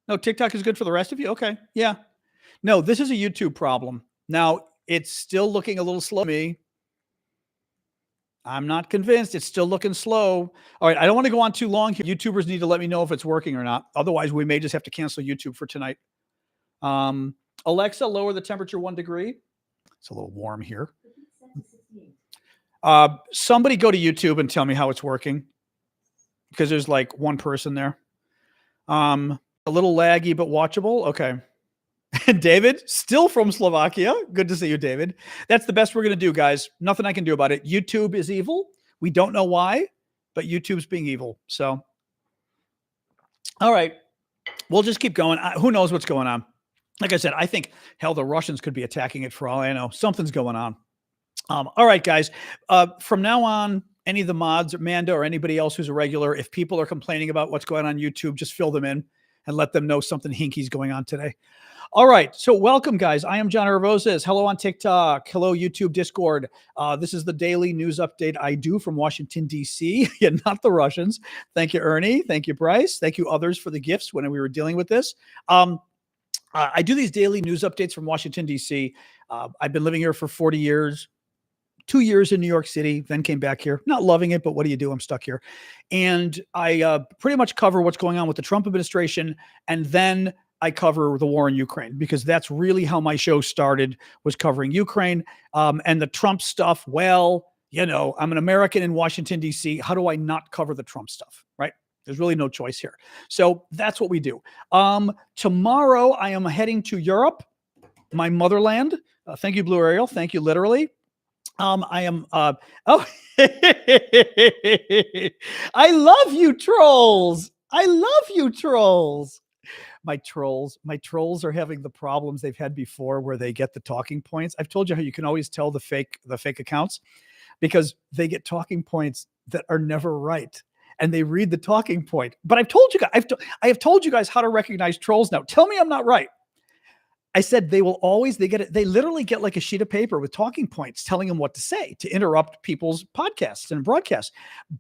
No, TikTok is good for the rest of you? Okay. Yeah. No, this is a YouTube problem. Now, it's still looking a little slow to me. I'm not convinced. It's still looking slow. All right. I don't want to go on too long here. YouTubers need to let me know if it's working or not. Otherwise, we may just have to cancel YouTube for tonight. Alexa, lower the temperature 1 degree. It's a little warm here. Somebody go to YouTube and tell me how it's working, because there's like one person there. A little laggy, but watchable. Okay. David, still from Slovakia. Good to see you, David. That's the best we're going to do, guys. Nothing I can do about it. YouTube is evil. We don't know why, but YouTube's being evil. So, all right. We'll just keep going. Who knows what's going on? Like I said, I think, hell, the Russians could be attacking it for all I know. Something's going on. All right, guys. From now on, any of the mods, Amanda or anybody else who's a regular, if people are complaining about what's going on YouTube, just fill them in and let them know something hinky's going on today. All right. So welcome, guys. I am John Aravosis. Hello on TikTok. Hello, YouTube, Discord. This is the daily news update I do from Washington, D.C. Yeah, not the Russians. Thank you, Ernie. Thank you, Bryce. Thank you, others, for the gifts when we were dealing with this. I do these daily news updates from Washington, D.C. I've been living here for 40 years. 2 years in New York City, then came back here. Not loving it, but what do you do? I'm stuck here. And I pretty much cover what's going on with the Trump administration. And then I cover the war in Ukraine, because that's really how my show started, was covering Ukraine. And the Trump stuff, well, you know, I'm an American in Washington, D.C. How do I not cover the Trump stuff, right? There's really no choice here. So that's what we do. Tomorrow, I am heading to Europe, my motherland. Thank you, Blue Ariel. Thank you, literally. I am, I love you, trolls. I love you, trolls. My trolls are having the problems they've had before, where they get the talking points. I've told you how you can always tell the fake accounts, because they get talking points that are never right. And they read the talking point. But I've told you guys, I have told you guys how to recognize trolls now. Tell me I'm not right. I said they will always, they literally get like a sheet of paper with talking points telling them what to say to interrupt people's podcasts and broadcasts.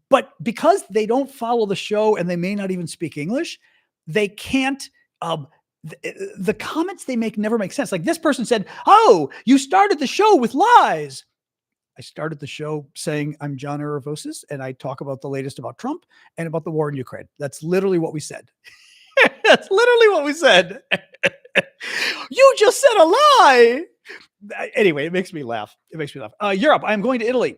But because they don't follow the show and they may not even speak English, they can't, the comments they make never make sense. Like this person said, "Oh, you started the show with lies." I started the show saying I'm John Aravosis and I talk about the latest about Trump and about the war in Ukraine. That's literally what we said. That's literally what we said. You just said a lie. Anyway, it makes me laugh. Europe. I'm going to Italy.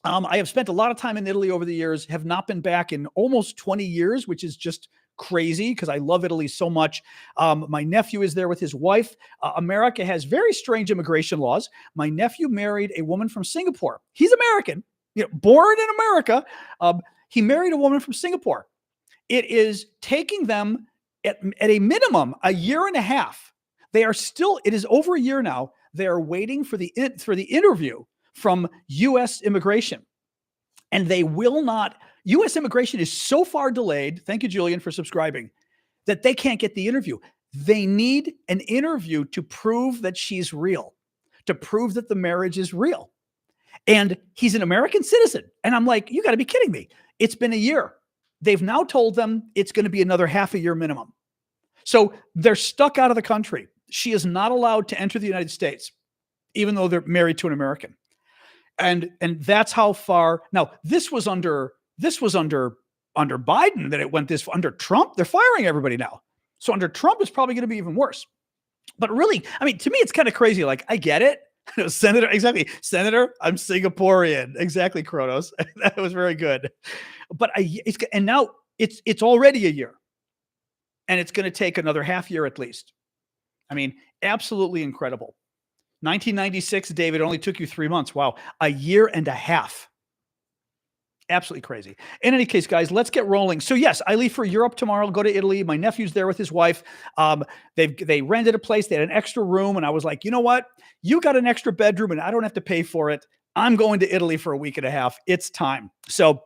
I have spent a lot of time in Italy over the years, have not been back in almost 20 years, which is just crazy because I love Italy so much. My nephew is there with his wife. America has very strange immigration laws. My nephew married a woman from Singapore. He's American, born in America. He married a woman from Singapore. It is taking them at a minimum a year and a half. They are still, it is over a year now. They are waiting for the interview from U.S. immigration. And they will not, U.S. immigration is so far delayed, thank you, Julian, for subscribing, that they can't get the interview. They need an interview to prove that she's real, to prove that the marriage is real. And he's an American citizen. And I'm like, you got to be kidding me. It's been a year. They've now told them it's going to be another half a year minimum. So they're stuck out of the country. She is not allowed to enter the United States, even though they're married to an American. And that's how far. Now, this was under Biden that it went this. Under Trump, they're firing everybody now. So under Trump, it's probably going to be even worse. But really, I mean, to me, it's kind of crazy. Like, I get it. Senator, exactly. Senator, I'm Singaporean. Exactly, Kronos. That was very good. But now it's already a year. And it's going to take another half year at least. I mean, absolutely incredible. 1996, David, it only took you 3 months. Wow. A year and a half. Absolutely crazy. In any case, guys, let's get rolling. So yes, I leave for Europe tomorrow, go to Italy. My nephew's there with his wife. They rented a place. They had an extra room. And I was like, you know what? You got an extra bedroom and I don't have to pay for it. I'm going to Italy for a week and a half. It's time. So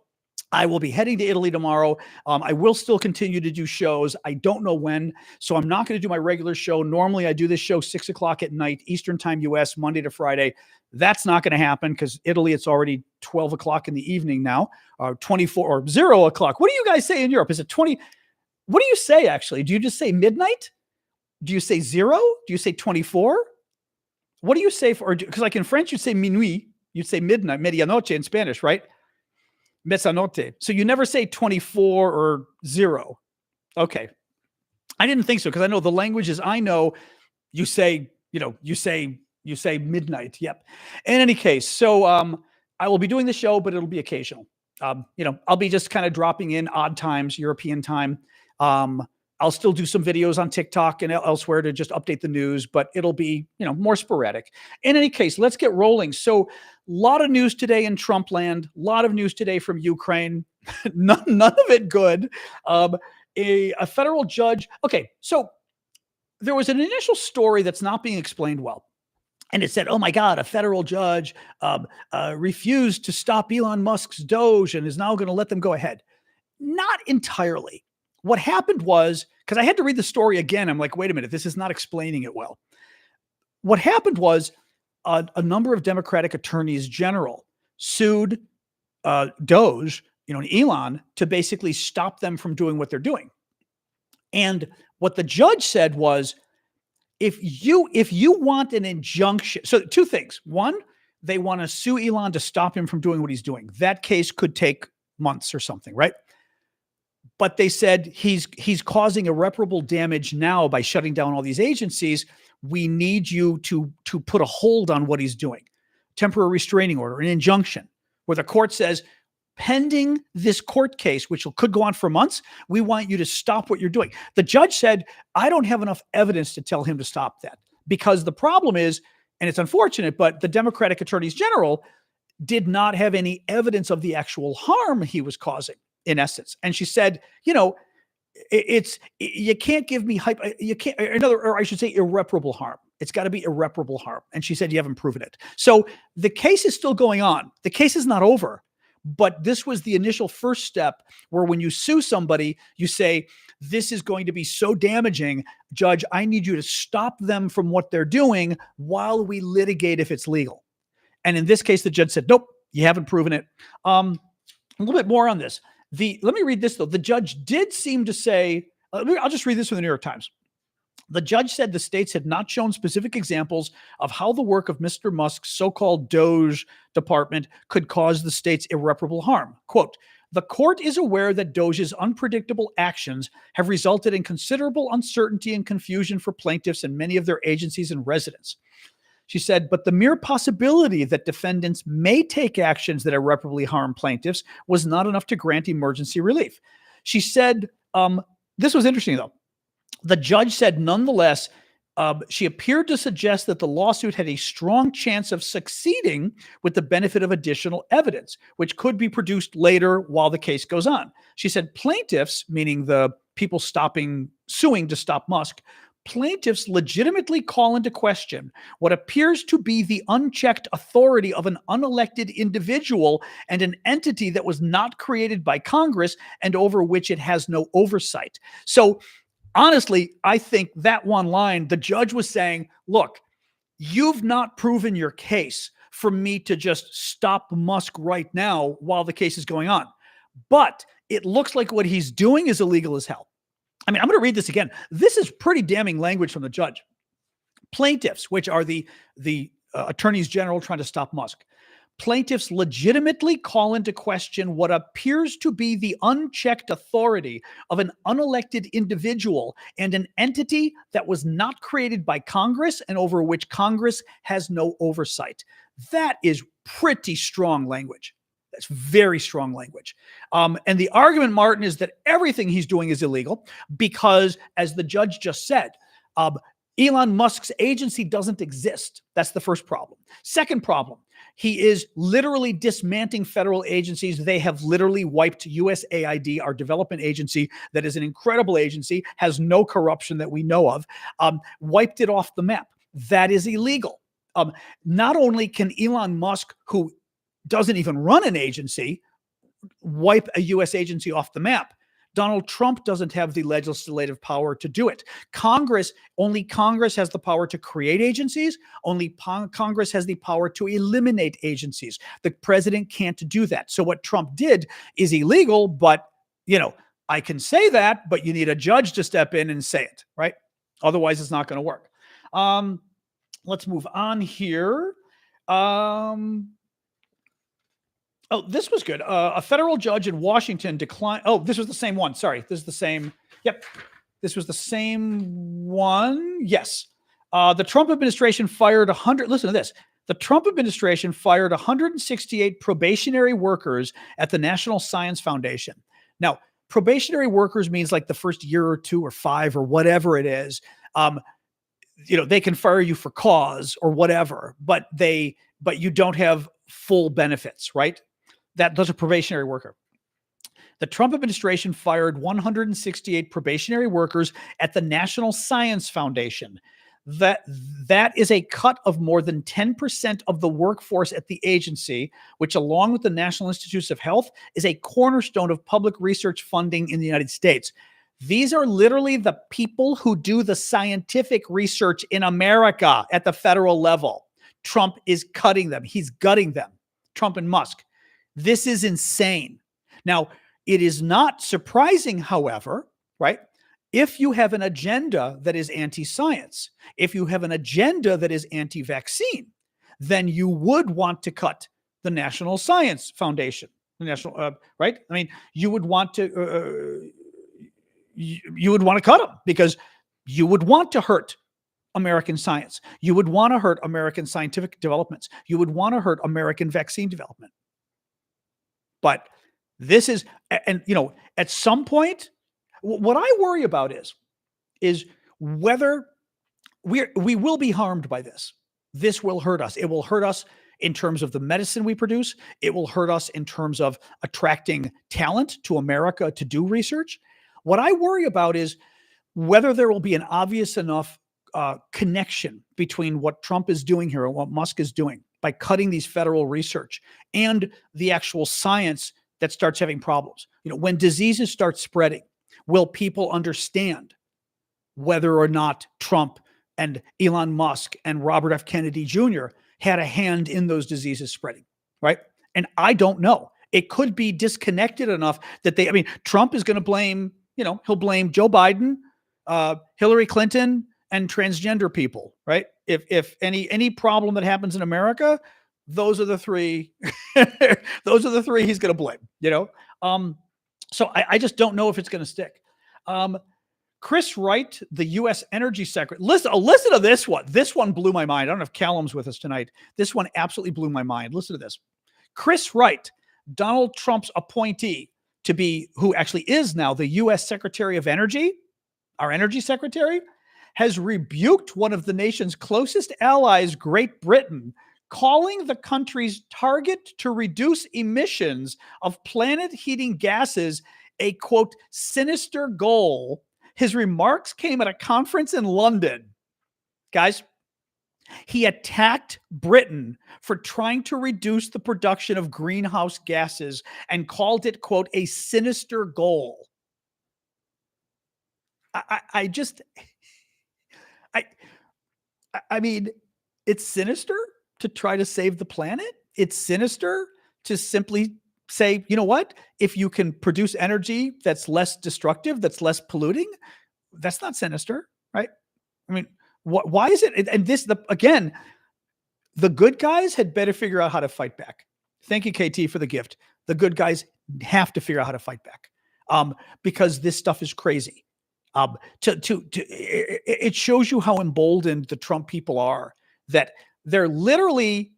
I will be heading to Italy tomorrow. I will still continue to do shows. I don't know when, so I'm not going to do my regular show. Normally, I do this show 6 o'clock at night, Eastern Time, U.S., Monday to Friday. That's not going to happen because Italy, it's already 12 o'clock in the evening now, 24 or 0 o'clock. What do you guys say in Europe? Is it 20? What do you say, actually? Do you just say midnight? Do you say 0? Do you say 24? What do you say for, because like in French, you'd say minuit, you'd say midnight, medianoche in Spanish, right? Mezzanotte. So you never say 24 or 0. Okay. I didn't think so, because I know the languages I know, you say, you say midnight. Yep. In any case, so I will be doing the show, but it'll be occasional. I'll be just kind of dropping in odd times, European time. I'll still do some videos on TikTok and elsewhere to just update the news, but it'll be, more sporadic. In any case, let's get rolling. So a lot of news today in Trump land, a lot of news today from Ukraine, none of it good. A federal judge. Okay. So there was an initial story that's not being explained well. And it said, oh my God, a federal judge refused to stop Elon Musk's DOGE and is now going to let them go ahead. Not entirely. What happened was, because I had to read the story again, I'm like, wait a minute, this is not explaining it well. What happened was a number of Democratic attorneys general sued DOGE, and Elon, to basically stop them from doing what they're doing. And what the judge said was, if you want an injunction, so two things. One, they want to sue Elon to stop him from doing what he's doing. That case could take months or something, right? But they said he's causing irreparable damage now by shutting down all these agencies. We need you to put a hold on what he's doing. Temporary restraining order, an injunction, where the court says, pending this court case, which could go on for months, we want you to stop what you're doing. The judge said, I don't have enough evidence to tell him to stop that, because the problem is, and it's unfortunate, but the Democratic attorneys general did not have any evidence of the actual harm he was causing, in essence. And she said, you can't give me or I should say irreparable harm. It's got to be irreparable harm. And she said, you haven't proven it. So the case is still going on. The case is not over. But this was the initial first step, where when you sue somebody, you say, this is going to be so damaging, judge, I need you to stop them from what they're doing while we litigate if it's legal. And in this case, the judge said, nope, you haven't proven it. A little bit more on this. Let me read this, though. The judge did seem to say, I'll just read this from the New York Times. The judge said the states had not shown specific examples of how the work of Mr. Musk's so-called DOGE department could cause the states irreparable harm. Quote, the court is aware that DOGE's unpredictable actions have resulted in considerable uncertainty and confusion for plaintiffs and many of their agencies and residents. She said, but the mere possibility that defendants may take actions that irreparably harm plaintiffs was not enough to grant emergency relief. She said, this was interesting, though. The judge said, nonetheless, she appeared to suggest that the lawsuit had a strong chance of succeeding with the benefit of additional evidence, which could be produced later while the case goes on. She said plaintiffs, meaning the people suing to stop Musk, plaintiffs legitimately call into question what appears to be the unchecked authority of an unelected individual and an entity that was not created by Congress and over which it has no oversight. So honestly, I think that one line, the judge was saying, look, you've not proven your case for me to just stop Musk right now while the case is going on. But it looks like what he's doing is illegal as hell. I mean, I'm going to read this again. This is pretty damning language from the judge. Plaintiffs, which are the attorneys general trying to stop Musk, plaintiffs legitimately call into question what appears to be the unchecked authority of an unelected individual and an entity that was not created by Congress and over which Congress has no oversight. That is pretty strong language. That's very strong language. And the argument, Martin, is that everything he's doing is illegal because, as the judge just said, Elon Musk's agency doesn't exist. That's the first problem. Second problem, he is literally dismantling federal agencies. They have literally wiped USAID, our development agency, that is an incredible agency, has no corruption that we know of, wiped it off the map. That is illegal. Not only can Elon Musk, who doesn't even run an agency, wipe a U.S. agency off the map, Donald Trump doesn't have the legislative power to do it. Only Congress has the power to create agencies. Only Congress has the power to eliminate agencies. The president can't do that. So what Trump did is illegal, but, I can say that, but you need a judge to step in and say it, right? Otherwise, it's not going to work. Let's move on here. Oh, this was good. A federal judge in Washington declined. Oh, this was the same one. Sorry. This is the same. Yep. This was the same one. Yes. The Trump administration fired 100. Listen to this. The Trump administration fired 168 probationary workers at the National Science Foundation. Now, probationary workers means like the first year or 2 or 5 or whatever it is. They can fire you for cause or whatever, but you don't have full benefits, right? Those are probationary worker. The Trump administration fired 168 probationary workers at the National Science Foundation. That is a cut of more than 10% of the workforce at the agency, which, along with the National Institutes of Health, is a cornerstone of public research funding in the United States. These are literally the people who do the scientific research in America at the federal level. Trump is cutting them. He's gutting them. Trump and Musk. This is insane. Now, it is not surprising, however, right? If you have an agenda that is anti-science, if you have an agenda that is anti-vaccine, then you would want to cut the National Science Foundation, the national, right? I mean, you would want to cut them because you would want to hurt American science. You would want to hurt American scientific developments. You would want to hurt American vaccine development. But this is, and at some point, what I worry about is whether we will be harmed by this. This will hurt us. It will hurt us in terms of the medicine we produce. It will hurt us in terms of attracting talent to America to do research. What I worry about is whether there will be an obvious enough connection between what Trump is doing here and what Musk is doing by cutting these federal research and the actual science that starts having problems. When diseases start spreading, will people understand whether or not Trump and Elon Musk and Robert F. Kennedy Jr. had a hand in those diseases spreading, right? And I don't know. It could be disconnected enough that Trump is going to blame, he'll blame Joe Biden, Hillary Clinton, and transgender people, right? If any problem that happens in America, those are the three. Those are the three he's going to blame. So I just don't know if it's going to stick. Chris Wright, the U.S. Energy Secretary. Listen to this one. This one blew my mind. I don't know if Callum's with us tonight. This one absolutely blew my mind. Listen to this. Chris Wright, Donald Trump's appointee to be, who actually is now the U.S. Secretary of Energy, our energy secretary, has rebuked one of the nation's closest allies, Great Britain, calling the country's target to reduce emissions of planet-heating gases a, quote, sinister goal. His remarks came at a conference in London. Guys, he attacked Britain for trying to reduce the production of greenhouse gases and called it, quote, a sinister goal. I mean, it's sinister to try to save the planet. It's sinister to simply say, you know what? If you can produce energy that's less destructive, that's less polluting, that's not sinister, right? I mean, why is it? And again, the good guys had better figure out how to fight back. Thank you, KT, for the gift. The good guys have to figure out how to fight back because this stuff is crazy. It shows you how emboldened the Trump people are, that they're literally,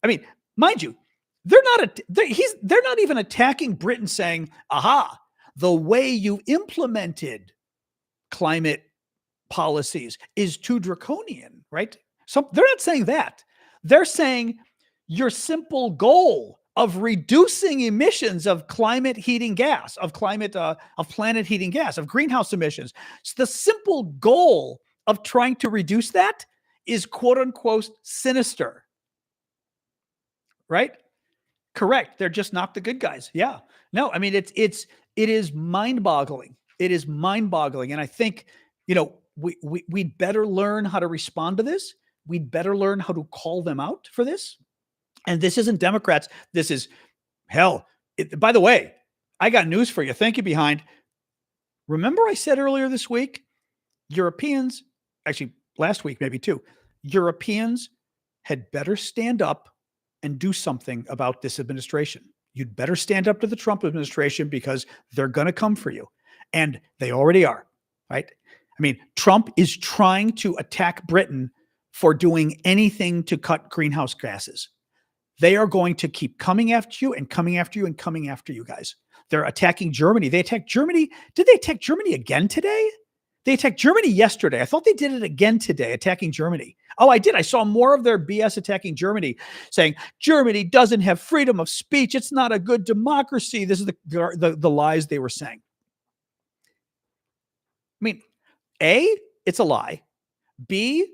I mean, mind you, they're not even attacking Britain saying, aha, the way you implemented climate policies is too draconian, right? So they're not saying that. They're saying your simple goal of reducing emissions of climate heating gas, of planet heating gas, of greenhouse emissions. So the simple goal of trying to reduce that is, quote unquote, sinister. Right? Correct. They're just not the good guys. Yeah. No, I mean, it is mind-boggling. It is mind-boggling. And I think, we'd better learn how to respond to this. We'd better learn how to call them out for this. And this isn't Democrats. This is hell. By the way, I got news for you. Thank you, Behind. Remember I said earlier this week, Europeans, actually last week maybe too, Europeans had better stand up and do something about this administration. You'd better stand up to the Trump administration because they're going to come for you. And they already are, right? I mean, Trump is trying to attack Britain for doing anything to cut greenhouse gases. They are going to keep coming after you and coming after you and coming after you guys. They're attacking Germany. They attacked Germany. Did they attack Germany again today? They attacked Germany yesterday. I thought they did it again today, attacking Germany. Oh, I did. I saw more of their BS attacking Germany, saying Germany doesn't have freedom of speech. It's not a good democracy. This is the lies they were saying. I mean, A, it's a lie. B,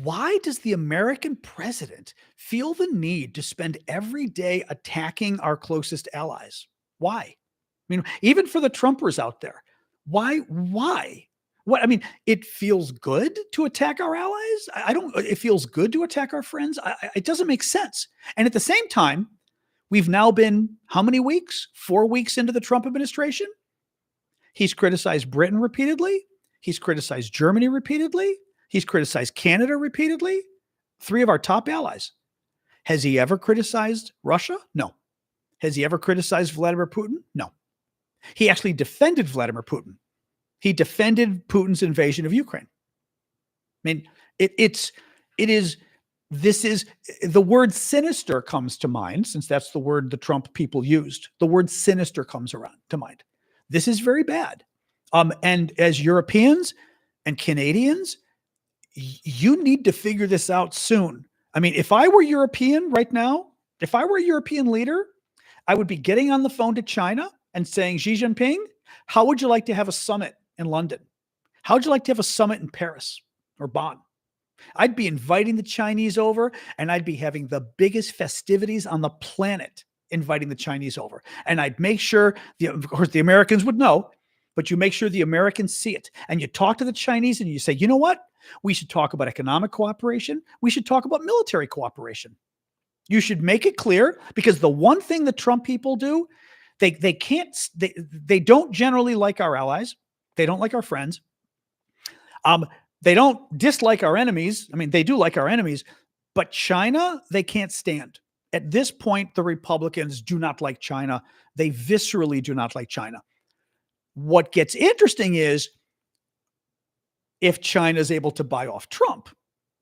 why does the American president feel the need to spend every day attacking our closest allies? Why? I mean, even for the Trumpers out there, why? What? I mean, it feels good to attack our allies. I don't, it feels good to attack our friends. It doesn't make sense. And at the same time, we've now been how many weeks? 4 weeks into the Trump administration. He's criticized Britain repeatedly. He's criticized Germany repeatedly. He's criticized Canada repeatedly, 3 of our top allies. Has he ever criticized Russia? No. Has he ever criticized Vladimir Putin? No. He actually defended Vladimir Putin. He defended Putin's invasion of Ukraine. I mean, this is, the word sinister comes to mind, since that's the word the Trump people used. The word sinister comes around to mind. This is very bad. And as Europeans and Canadians, you need to figure this out soon. I mean, if I were European right now, if I were a European leader, I would be getting on the phone to China and saying, Xi Jinping, how would you like to have a summit in London? How would you like to have a summit in Paris or Bonn? I'd be inviting the Chinese over, and I'd be having the biggest festivities on the planet, inviting the Chinese over. And I'd make sure, of course, the Americans would know, but you make sure the Americans see it. And you talk to the Chinese and you say, you know what? We should talk about economic cooperation. We should talk about military cooperation. You should make it clear, because the one thing the Trump people do, they don't generally like our allies. They don't like our friends. They don't dislike our enemies. I mean, they do like our enemies, but China, they can't stand. At this point, the Republicans do not like China. They viscerally do not like China. What gets interesting is, if China is able to buy off Trump,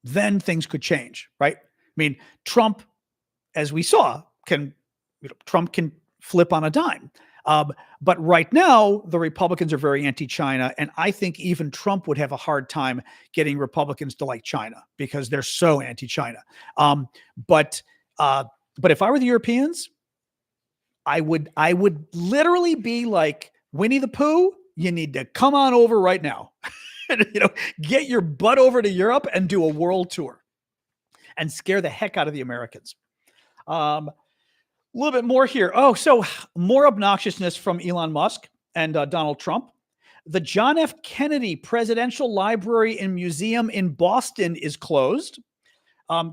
then things could change, right? I mean, Trump, as we saw, Trump can flip on a dime. But right now, the Republicans are very anti-China, and I think even Trump would have a hard time getting Republicans to like China because they're so anti-China. But if I were the Europeans, I would literally be like, Winnie the Pooh, you need to come on over right now. Get your butt over to Europe and do a world tour and scare the heck out of the Americans. A little bit more here. Oh, so more obnoxiousness from Elon Musk and Donald Trump. The John F. Kennedy Presidential Library and Museum in Boston is closed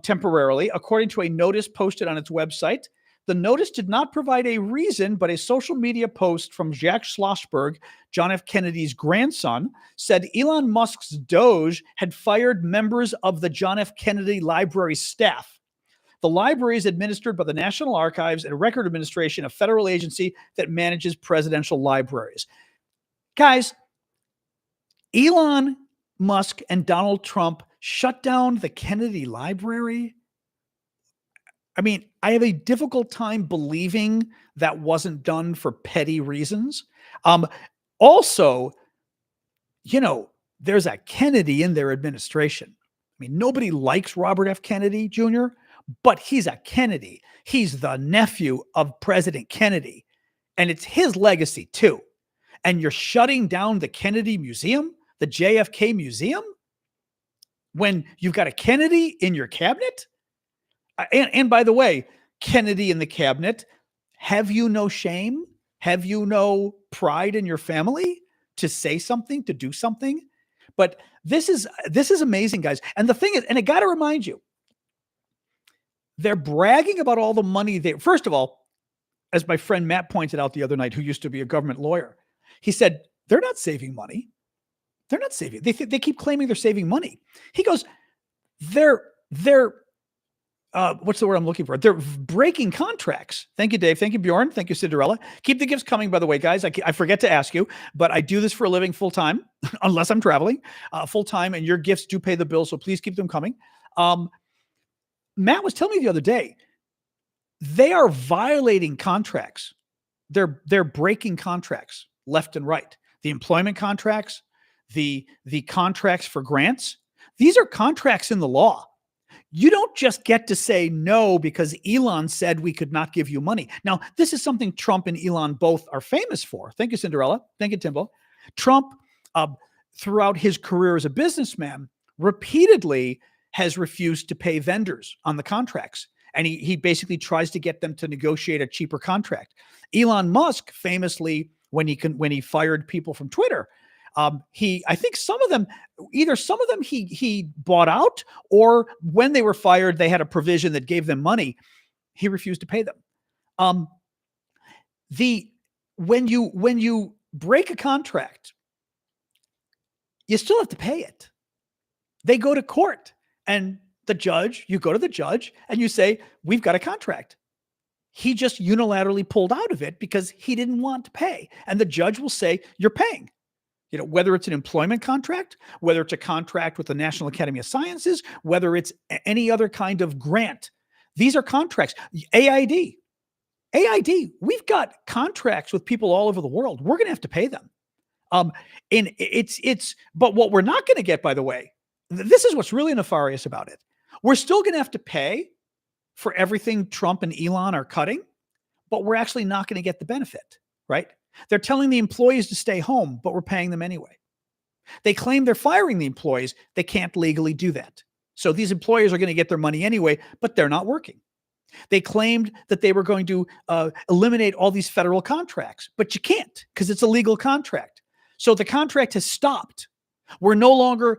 temporarily, according to a notice posted on its website. The notice did not provide a reason, but a social media post from Jack Schlossberg, John F. Kennedy's grandson, said Elon Musk's DOGE had fired members of the John F. Kennedy Library staff. The library is administered by the National Archives and Record Administration, a federal agency that manages presidential libraries. Guys, Elon Musk and Donald Trump shut down the Kennedy Library. I mean, I have a difficult time believing that wasn't done for petty reasons. Also, there's a Kennedy in their administration. I mean, nobody likes Robert F. Kennedy Jr., but he's a Kennedy. He's the nephew of President Kennedy, and it's his legacy too. And you're shutting down the Kennedy Museum, the JFK Museum, when you've got a Kennedy in your cabinet? And by the way, Kennedy in the cabinet, have you no shame? Have you no pride in your family to say something, to do something? But this is amazing, guys. And the thing is, and I got to remind you, they're bragging about all the money first of all, as my friend Matt pointed out the other night, who used to be a government lawyer, he said, They're not saving money. They're not saving. They keep claiming they're saving money. He goes, they're what's the word I'm looking for? They're breaking contracts. Thank you, Dave. Thank you, Bjorn. Thank you, Cinderella. Keep the gifts coming, by the way, guys. I forget to ask you, but I do this for a living full time, unless I'm traveling full time, and your gifts do pay the bill. So please keep them coming. Matt was telling me the other day, they are violating contracts. They're breaking contracts left and right. The employment contracts, the contracts for grants. These are contracts in the law. You don't just get to say no because Elon said we could not give you money. Now, this is something Trump and Elon both are famous for. Thank you, Cinderella. Thank you, Timbo. Trump, throughout his career as a businessman, repeatedly has refused to pay vendors on the contracts. And he basically tries to get them to negotiate a cheaper contract. Elon Musk famously, when he fired people from Twitter, I think some of them he bought out, or when they were fired, they had a provision that gave them money. He refused to pay them. When you break a contract, you still have to pay it. They go to court, and you go to the judge and you say, we've got a contract. He just unilaterally pulled out of it because he didn't want to pay. And the judge will say, you're paying. Whether it's an employment contract, whether it's a contract with the National Academy of Sciences, whether it's any other kind of grant, these are contracts. AID, we've got contracts with people all over the world. We're going to have to pay them. But what we're not going to get, by the way, this is what's really nefarious about it. We're still going to have to pay for everything Trump and Elon are cutting, but we're actually not going to get the benefit, right? They're telling the employees to stay home, but we're paying them anyway. They claim they're firing the employees. They can't legally do that. So these employers are going to get their money anyway, but they're not working. They claimed that they were going to eliminate all these federal contracts, but you can't because it's a legal contract. So the contract has stopped. We're no longer